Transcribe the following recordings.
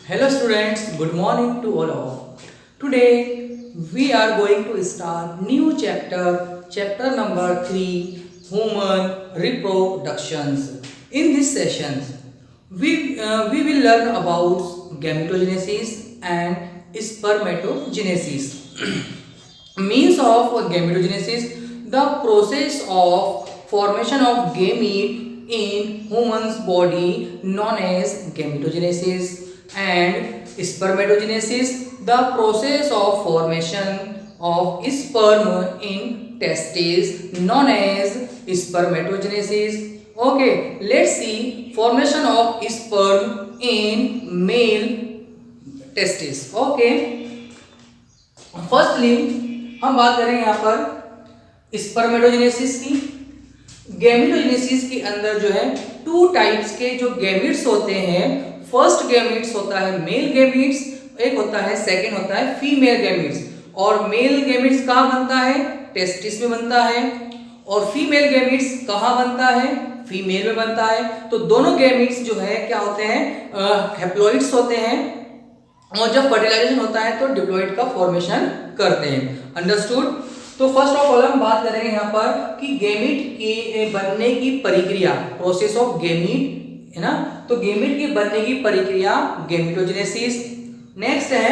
Hello students, good morning to all of. Today we are going to start new chapter number 3, human reproductions. In this session, we will learn about gametogenesis and spermatogenesis. Means of gametogenesis, the process of formation of gamete in human's body known as gametogenesis, and spermatogenesis, the process of formation of sperm in testes known as spermatogenesis. Okay, let's see formation of sperm in male testes. Okay, firstly हम बात करेंगे यहाँ पर spermatogenesis की। Gametogenesis के अंदर जो है टू टाइप्स के जो गैमेट्स होते हैं। फर्स्ट गैमेट्स होता है मेल गैमेट्स, एक होता है सेकंड होता है फीमेल गैमेट्स। और मेल गैमेट्स कहाँ बनता है? टेस्टिस में बनता है। और फीमेल गैमेट्स कहाँ बनता है? फीमेल में बनता है। तो दोनों गैमेट्स जो है क्या होते हैं? हैप्लॉइड्स होते हैं। और जब फर्टिलाइजेशन होता है तो डिप्लॉइड का फॉर्मेशन करते हैं। अंडरस्टूड? तो फर्स्ट ऑफ ऑल हम बात करेंगे यहाँ पर कि गैमीट के बनने की प्रक्रिया, प्रोसेस ऑफ गैमीट, है ना। तो गैमीट के बनने की प्रक्रिया गैमेटोजेनेसिस। नेक्स्ट है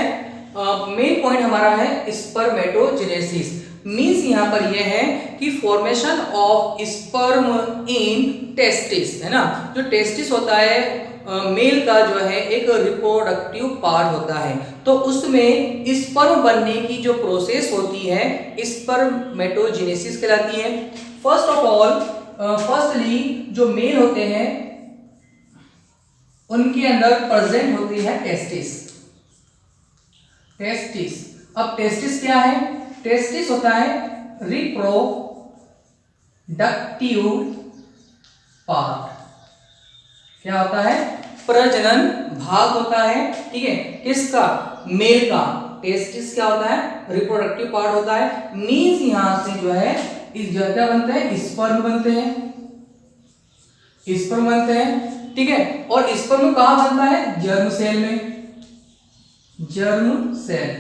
मेन पॉइंट हमारा है स्पर्मेटोजेनेसिस। मींस यहाँ पर यह है कि formation of sperm in testis, है ना। जो टेस्टिस होता है मेल का जो है एक रिप्रोडक्टिव पार्ट होता है, तो उसमें स्पर्म बनने की जो प्रोसेस होती है स्पर्मेटोजेनेसिस कहलाती है। फर्स्ट ऑफ ऑल फर्स्टली जो मेल होते हैं उनके अंदर प्रेजेंट होती है टेस्टिस। टेस्टिस, अब टेस्टिस क्या है? टेस्टिस होता है रिप्रोडक्टिव पार्ट। क्या होता है? प्रजनन भाग होता है। ठीक है, किसका? मेल का। टेस्टिस क्या होता है? रिप्रोडक्टिव पार्ट होता है। मींस यहां से जो है इस जगह क्या बनते हैं? स्पर्म बनते हैं। स्पर्म बनते हैं, ठीक है। और स्पर्म कहां बनता है? जर्म सेल में। Germ cell.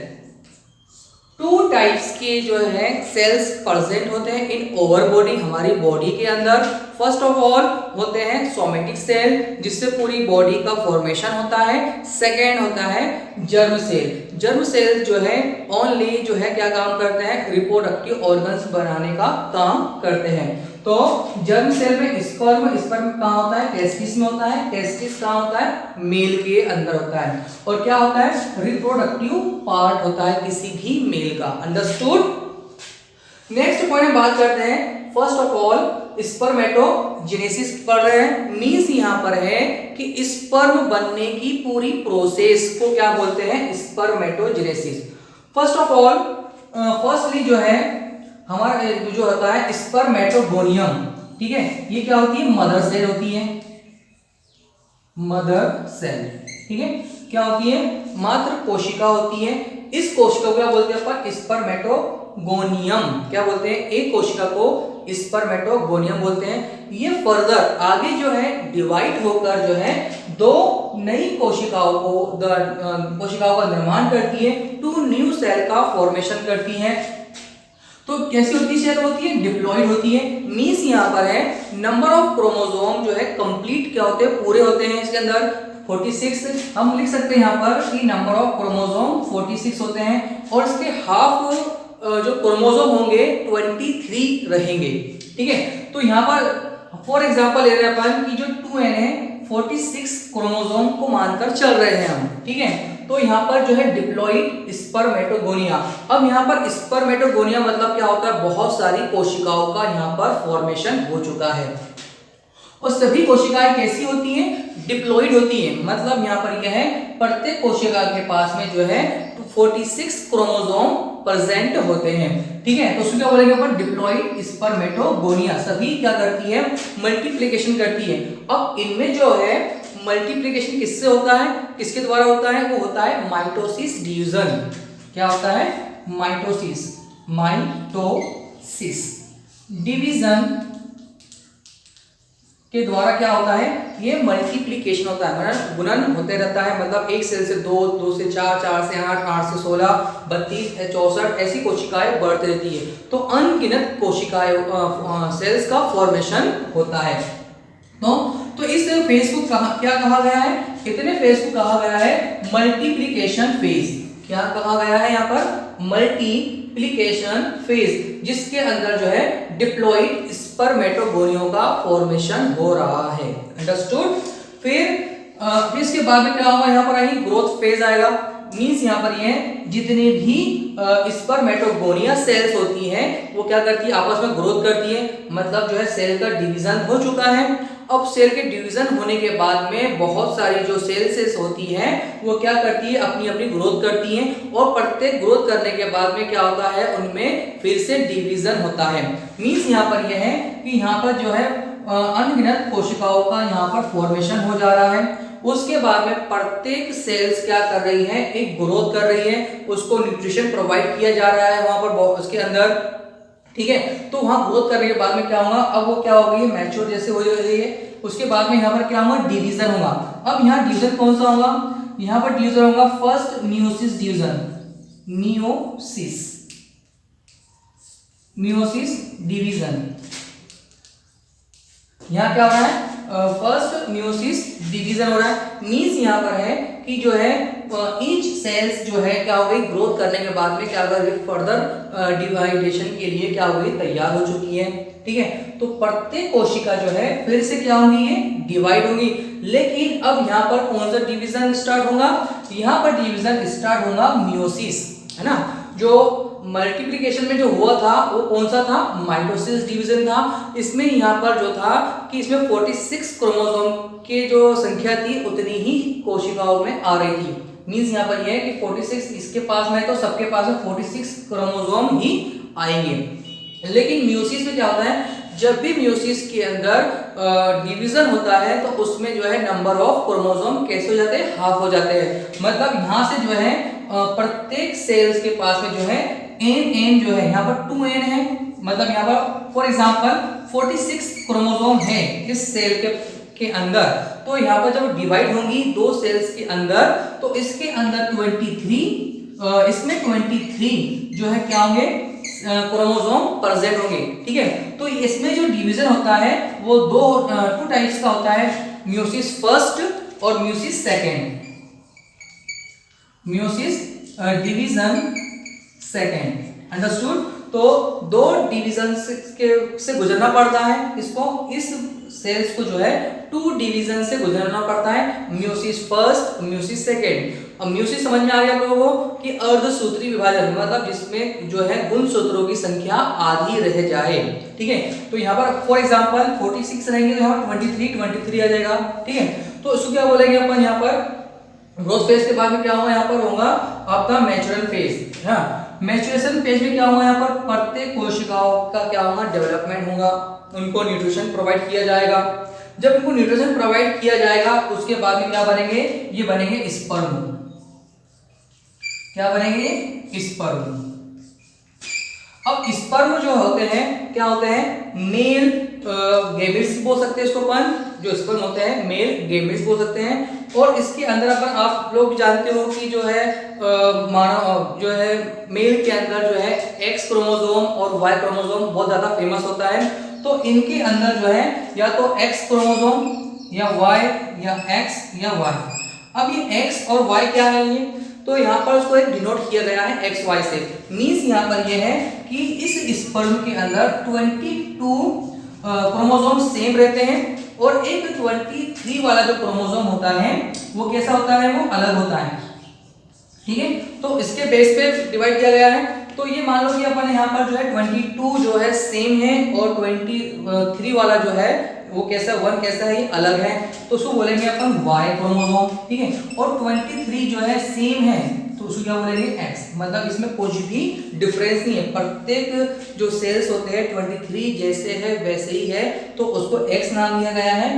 टू टाइप्स के जो है सेल्स प्रेजेंट होते हैं इन ओवर बॉडी, हमारी बॉडी के अंदर। फर्स्ट ऑफ ऑल होते हैं सोमेटिक सेल, जिससे पूरी बॉडी का फॉर्मेशन होता है। सेकेंड होता है जर्म सेल। जर्म सेल जो है ओनली जो है क्या काम करते हैं? रिप्रोडक्टिव ऑर्गन्स बनाने का काम करते हैं। तो जर्म सेल में स्पर्म, स्पर्म कहाँ होता है? टेस्टिस में होता है। टेस्टिस कहाँ होता है? मेल के अंदर होता है। और क्या होता है? रिप्रोडक्टिव पार्ट होता है किसी भी मेल का। अंडरस्टूड? नेक्स्ट पॉइंट हम बात करते हैं। फर्स्ट ऑफ ऑल स्पर्मेटोजेनेसिस पढ़ रहे हैं। मींस यहां पर है कि स्पर्म बनने की पूरी प्रोसेस को क्या बोलते हैं? Spermatogenesis. First of all firstly जो है हमारा जो होता है स्पर्मेटोगोनियम, ठीक है। ये क्या होती है? मदर सेल होती है। मदर सेल, ठीक है। क्या होती है? मात्र कोशिका होती है। इस कोशिका को क्या बोलते हैं अपन? स्पर्मेटोगोनियम। क्या बोलते हैं? एक कोशिका को स्पर्मेटोगोनियम बोलते हैं। ये फर्दर आगे जो है डिवाइड होकर जो है दो नई कोशिकाओं का निर्माण करती है। टू न्यू सेल का फॉर्मेशन करती है। तो कैसी होती है? सेल होती है डिप्लॉइड होती है। मींस यहाँ पर है नंबर ऑफ क्रोमोसोम जो है कंप्लीट क्या होते हैं? पूरे होते हैं। इसके अंदर 46 हम लिख सकते हैं यहाँ पर कि नंबर ऑफ क्रोमोसोम 46 होते हैं। और इसके हाफ जो क्रोमोसोम होंगे 23 रहेंगे, ठीक है। तो यहाँ पर फॉर एग्जांपल ले रहे हैं अपन कि जो 2n है 46 क्रोमोसोम को मानकर चल रहे हैं हम, ठीक है। तो यहाँ पर जो है डिप्लॉइड स्पर्मेटोगोनिया। अब यहाँ पर स्पर्मेटोगोनिया मतलब क्या होता है? बहुत सारी कोशिकाओं का यहाँ पर फॉर्मेशन हो चुका है। और सभी कोशिकाएं कैसी होती हैं? डिप्लॉइड होती है। मतलब यहाँ पर यह है प्रत्येक कोशिका के पास में जो है 46 क्रोमोसोम प्रेजेंट होते हैं, ठीक है। तो उसको क्या बोलेंगे अपन? Diploid spermatogonia. सभी क्या करती है? मल्टीप्लिकेशन करती है। अब इनमें जो है मल्टीप्लिकेशन किससे होता है? किसके द्वारा होता है? वो होता है माइटोसिस डिवीजन। क्या होता है? माइटोसिस। माइटोसिस डिवीजन के द्वारा क्या होता है, ये मल्टीप्लिकेशन होता है, मतलब गुणन होते रहता है। मतलब एक सेल से 2, 2 से 4, 4 से 8, 8 से 16, 32, 64 ऐसी कोशिकाएं बढ़ती रहती है। तो अनगिनत कोशिकाएं सेल्स का फॉर्मेशन होता है। तो इस फेज को क्या कहा गया है, कितने फेज को कहा गया है, मल्टीप्लिकेशन फेज। क्या कहा गया है यहाँ पर, मल्टीप्लिकेशन फेज, जिसके अंदर जो है डिप्लॉइड स्पर्मेटोगोनियों का फॉर्मेशन हो रहा है। अंडरस्टूड। फिर इसके बाद में क्या होगा, यहाँ पर आएगी ग्रोथ फेज आएगा। मींस यहाँ पर ये जितने भी स्पर्मेटोगोनिया सेल्स होती हैं वो क्या करती है, आपस में ग्रोथ करती है। मतलब जो है सेल का डिवीजन हो चुका है। अब सेल के डिवीजन होने के बाद में बहुत सारी जो सेल्स होती हैं वो क्या करती है, अपनी अपनी ग्रोथ करती हैं, और प्रत्येक ग्रोथ करने के बाद में क्या होता है, उनमें फिर से डिवीजन होता है। मींस यहाँ पर यह है कि यहाँ पर जो है अनगिनत कोशिकाओं का यहाँ पर फॉर्मेशन हो जा रहा है। उसके बाद में प्रत्येक सेल्स क्या कर रही है, एक ग्रोथ कर रही है, उसको न्यूट्रिशन प्रोवाइड किया जा रहा है वहां पर उसके अंदर, ठीक है। तो वहां ग्रोथ करने के बाद में क्या होगा, अब वो क्या होगी, मैच्योर जैसे हो रही है। उसके बाद में यहाँ पर क्या होगा, डिवीजन होगा। अब यहाँ डिवीजन कौन सा होगा, यहाँ पर डिवीजन होगा first meiosis division, meiosis division. यहाँ क्या हो रहा है, फर्स्ट मियोसिस डिवीजन हो रहा है। मींस यहाँ पर है कि जो है ईच सेल्स जो है क्या हो गई, ग्रोथ करने के बाद में क्या कर गई, फर्दर डिवाइडेशन के लिए क्या हो गई, तैयार हो चुकी है, ठीक है। तो प्रत्येक कोशिका जो है फिर से क्या होगी, ये डिवाइड होगी। लेकिन अब यहाँ पर कौन सा डिवीजन स्टार्ट होगा, यहाँ पर डिवीजन स्टार्ट होगा मियोसिस, है ना। जो मल्टीप्लिकेशन में जो हुआ था वो कौन सा था, माइटोसिस डिवीजन था। इसमें यहाँ पर जो था कि इसमें 46 क्रोमोसोम के जो संख्या थी उतनी ही कोशिकाओं में आ रही थी। मींस यहाँ पर यह है कि 46 इसके पास में तो सबके पास में 46 क्रोमोसोम ही आएंगे। लेकिन मियोसिस में क्या होता है, जब भी मियोसिस के अंदर डिवीजन होता है तो उसमें जो है नंबर ऑफ क्रोमोसोम कैसे हो जाते हैं, हाफ हो जाते हैं। मतलब यहाँ से जो है प्रत्येक सेल्स के पास में जो है एन जो है यहाँ पर 2n है। मतलब यहाँ पर फॉर एग्जांपल 46 क्रोमोसोम है इस सेल के अंदर, तो यहाँ पर जब डिवाइड होंगी दो सेल्स के अंदर तो इसके अंदर 23 इसमें 23 जो है क्या होंगे, क्रोमोसोम प्रेजेंट होंगे, ठीक है। तो इसमें जो डिवीजन होता है वो टू टाइप्स का होता है, मियोसिस फर्स्ट और meiosis second. Meiosis division second, understood. तो दो डिवीजन से गुजरना पड़ता है इसको, इस सेल्स को जो है 2 डिवीजन से गुजरना पड़ता है, मियोसिस फर्स्ट, मियोसिस सेकेंड। अब मियोसिस समझ में आ गया आप लोगों को कि अर्धसूत्री विभाजन, मतलब जिसमें जो है गुणसूत्रों की संख्या आधी रह जाए, ठीक है। तो यहाँ पर फॉर एग्जांपल 46 रहेंगे तो यहाँ पर 23 आ जाएगा, ठीक है। तो इसको क्या बोलेंगे अपन, यहाँ पर ग्रोथ फेज के बाद में क्या होगा, यहाँ पर होगा आपका मैच्योरेशन फेज। हाँ, मैच्योरेशन फेज में क्या होगा, यहाँ पर प्रत्येक कोशिकाओं का क्या होगा, डेवलपमेंट होगा, उनको न्यूट्रिशन प्रोवाइड किया जाएगा। जब इनको न्यूट्रिशन प्रोवाइड किया जाएगा उसके बाद में क्या बनेंगे, ये बनेंगे स्पर्म। क्या बनेंगे, स्पर्म। अब स्पर्म जो होते हैं क्या होते हैं, मेल गैमेट्स बोल सकते हैं इसको अपन, जो स्पर्म होते हैं मेल गैमेट्स बोल सकते हैं। और इसके अंदर अपन आप लोग जानते हो कि जो है मानव जो है मेल के अंदर जो है एक्स क्रोमोसोम और वाई क्रोमोसोम बहुत ज्यादा फेमस होता है। तो इनके अंदर जो है या तो एक्स क्रोमोसोम या वाई या एक्स या वाई। अब ये एक्स और वाई क्या है, ये तो यहाँ पर उसको एक डिनोट किया गया है एक्स वाई से। मीन्स यहाँ पर ये है कि इस स्पर्म के अंदर 22 क्रोमोसोम सेम रहते हैं और एक 23 वाला जो क्रोमोसोम होता है वो कैसा होता है, वो अलग होता है, ठीक है। तो इसके बेस पे डिवाइड किया गया है। तो ये मान लो कि अपन यहाँ पर जो है 22 जो है सेम है और 23 वाला जो है वो कैसा 1 कैसा है, ये अलग है, तो उसको बोलेंगे अपन वाई क्रोमोसोम, ठीक है। और 23 जो है सेम है तो उसको क्या बोलेंगे, एक्स। मतलब इसमें कुछ भी डिफरेंस नहीं है, प्रत्येक जो सेल्स होते हैं 23 जैसे है वैसे ही है, तो उसको एक्स नाम दिया गया है।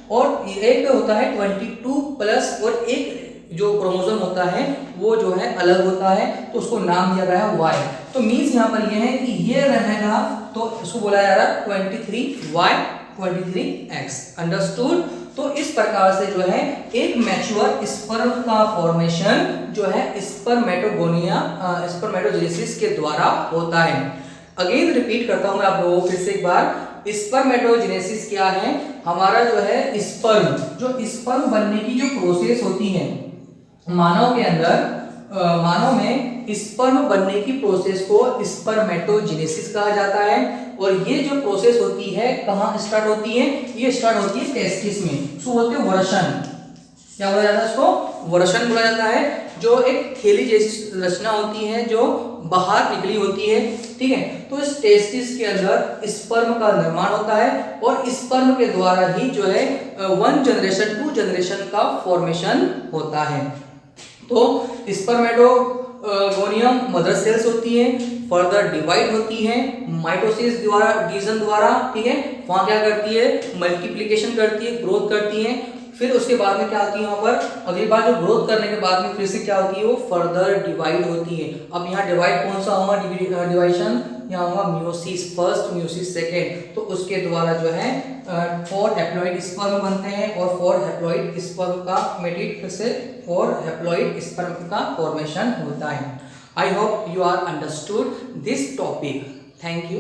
और एक होता है 22 प्लस और एक जो क्रोमोसोम होता है वो जो है अलग होता है, तो उसको नाम दिया गया है वाई। तो मीन्स यहाँ पर ये है कि ये रहेगा तो इसको बोला जा रहा है 23 वाई 23x। अंडरस्टूड। तो इस प्रकार से जो है एक मैच्योर स्पर्म का फॉर्मेशन जो है स्पर्मेटोजेनेसिस के द्वारा होता है। अगेन रिपीट करता हूं मैं आप लोगों को फिर से एक बार, स्पर्मेटोजेनेसिस क्या है? हमारा जो है स्पर्म बनने की जो प्रोसेस होती है मानव के अंदर, मानव में स्पर्म बनने की प्रोसेस को स्पर्मेटोजेनेसिस कहा जाता है। और ये जो प्रोसेस होती है कहाँ स्टार्ट होती है? ये स्टार्ट होती है टेस्टिस में। सो बोलते हैं वर्षण। क्या बोला जाता है इसको? वर्षण बोला जाता है। जो एक थैली जैसी रचना होती है जो बाहर निकली होती है, ठीक है। तो इस टेस्टिस के अंदर स्पर्म का निर्माण होता है और स्पर्म के द्वारा ही जो है 1 जनरेशन 2 जनरेशन का फॉर्मेशन होता है। तो स्पर्मेटोगोनियम मदर सेल्स होती है, फर्दर डिवाइड होती है माइटोसिस द्वारा, डिवीजन द्वारा, ठीक है। वहां क्या करती है? मल्टीप्लिकेशन करती है, ग्रोथ करती है। फिर उसके बाद में क्या आती है? वहां पर अगली बार जो ग्रोथ करने के बाद में फिर से क्या होती है? वो फर्दर डिवाइड होती है। अब यहाँ डिवाइड कौन सा होगा? डिवाइशन यहाँ होगा मियोसिस फर्स्ट, मियोसिस सेकेंड। तो उसके द्वारा जो है 4 हैप्लॉइड स्पर्म बनते हैं और 4 हैप्लॉइड स्पर्म का मेटिड से 4 हैप्लॉइड स्पर्म का फॉर्मेशन होता है। I hope you are understood this topic. Thank you.